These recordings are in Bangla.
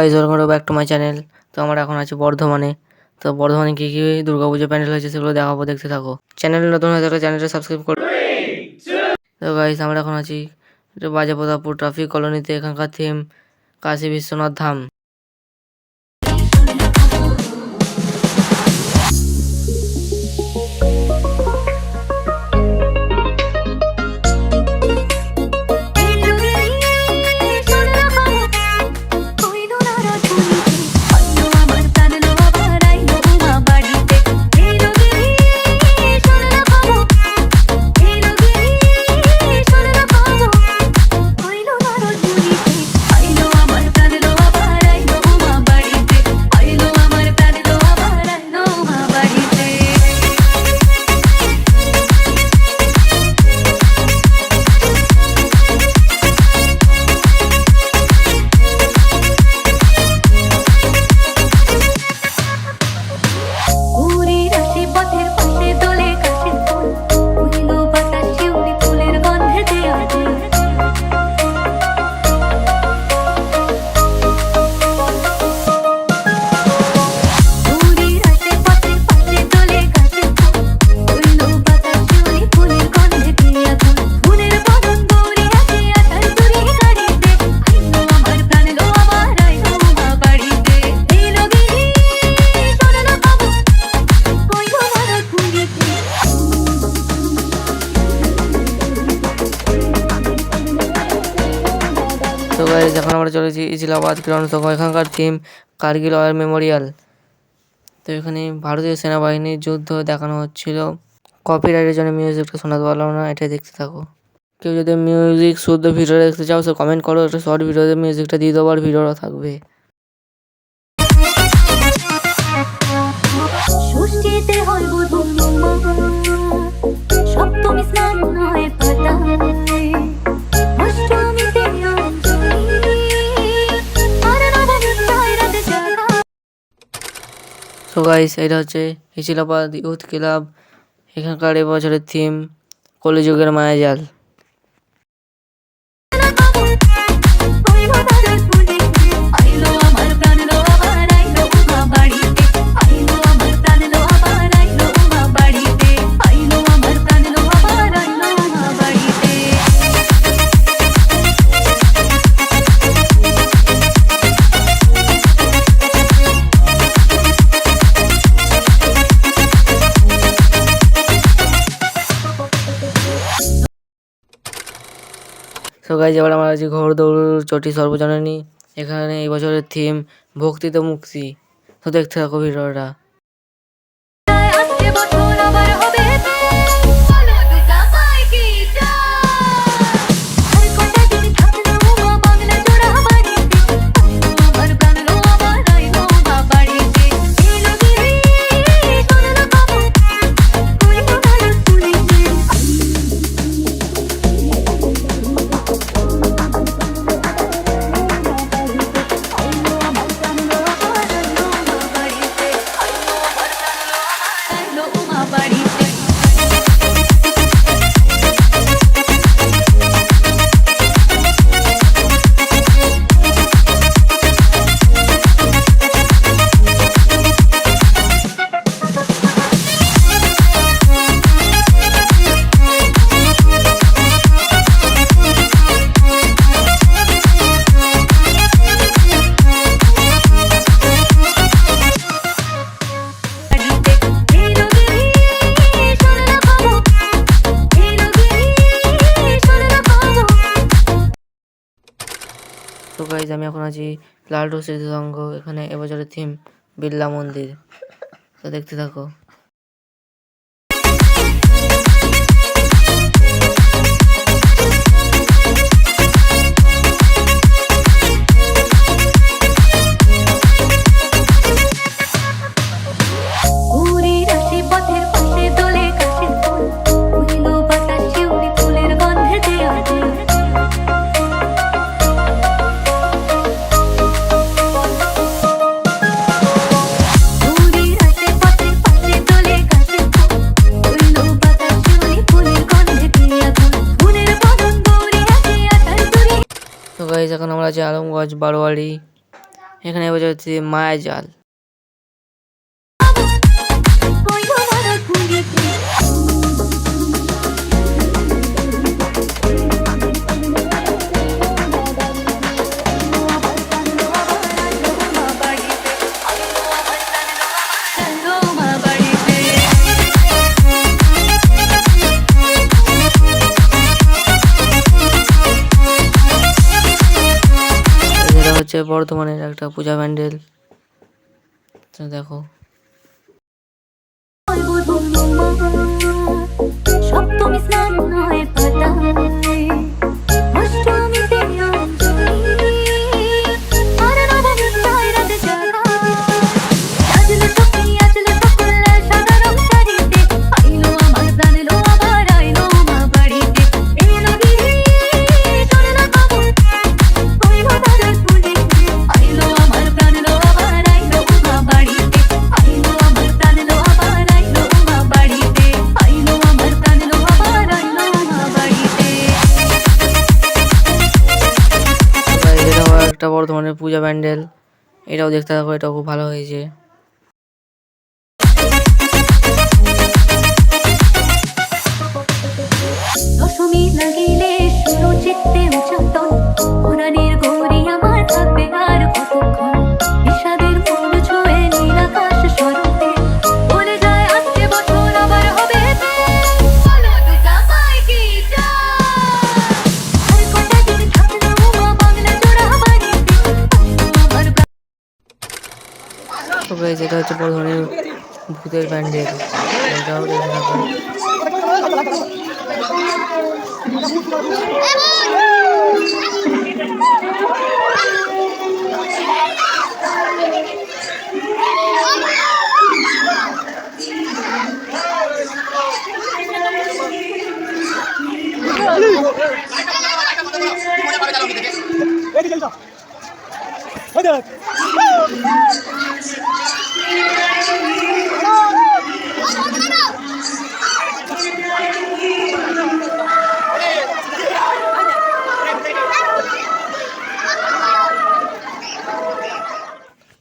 Guys, welcome back to my channel. তো আমরা এখন আছি বর্ধমানে। তো বর্ধমানে কী কী দুর্গাপুজো প্যান্ডেল হয়েছে সেগুলো দেখাবো, দেখতে থাকো। চ্যানেল নতুন হয়ে থাকলে চ্যানেলটা সাবস্ক্রাইব করো। তো গাইস, আমরা এখন আছি বাজেপ্রতাপপুর ট্রাফিক কলোনিতে। এখানকার থিম কাশী বিশ্বনাথ ধাম। তো গাইস, এখন আমরা চলেছি ইসলামাবাদ গ্রাউন্ড। তো এখানকার থিম কার্গিল ওয়ার মেমোরিয়াল। তো এখানে ভারতীয় সেনাবাহিনীর যুদ্ধ দেখানো হচ্ছিল। কপিরাইটের জন্য মিউজিকটা শোনাতে পারলাম না, এটাই দেখতে থাকো। কেউ যদি মিউজিক শুদ্ধ ভিডিও দেখতে চাও সে কমেন্ট করো, একটা শর্ট ভিডিওতে মিউজিকটা দিয়ে দেবো আর ভিডিওটা থাকবে। সো গাইস, এটা হচ্ছে ইসলামাবাদ ইউথ ক্লাব। এখানকার এবছরের থিম কলিযুগের মায়াজাল। সো গাইস, এবার আমরা আছি ঘোড়দৌড় চটি সর্বজননী। এখানে এই বছরের থিম ভক্তিতে মুক্তি। তো দেখতে থাকো ভিডিওটা। তো গাইজ, আমি এখন আছি লালটু স্মৃতি সংঘ। এখানে এবছরের থিম বিড়লা মন্দির। তো দেখতে থাকো। গাইজ, এখন আমরা আছি আলমগঞ্জ বারোয়ারি। এখানে বাজা হচ্ছে মায়াজাল। এটা হচ্ছে বর্ধমানের একটা পূজা প্যান্ডেল। তো দেখো সপ্তমী স্নান হয় পাতায়, অষ্টমীতে অঞ্জলি, আর নবমী হয় রাত জাগা। সাজলো সখী আজলো সকল সাদা রং শাড়িতে, আইলো আমার প্রাণ লো আবার আইলো মা বাড়িতে। এলো গিয়ে চলনা কবর ওই ভাতার ফুলে, আইলো আমার প্রাণ লো আবার আইলো মা বাড়িতে। আইলো আমার প্রাণ লো আবার আইলো মা বাড়িতে। আইলো আমার প্রাণ লো আবার আইলো মা বাড়িতে। এটাও একটা বর্ধমানের পূজা প্যান্ডেল, এটাও দেখতে থাকো, এটাও খুব ভালো হয়েছে। দশমী লাগিলে শুরু চিত্তে উচ্চাটন, পুরাণের গৌরী আমার থাকবে আর কতক্ষণ। বিষাদের মূল ছুঁয়ে নীল আকাশ স্বরূপে, বলে যায় আসছে বছর আবার হবে বলো দুর্গা মাইকে জয়। আর কটা দিন থাকলো মা বাংলা জোড়া বাড়িতে, আমার তো গাইস এটা হচ্ছে বর্ধমানের ভূতের প্যান্ডেল, এটাও দেখে থাকো।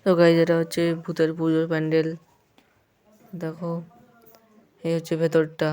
তো গাইস এটা হচ্ছে ভূতের পুজোর প্যান্ডেল, দেখো এই হচ্ছে ভেতরটা।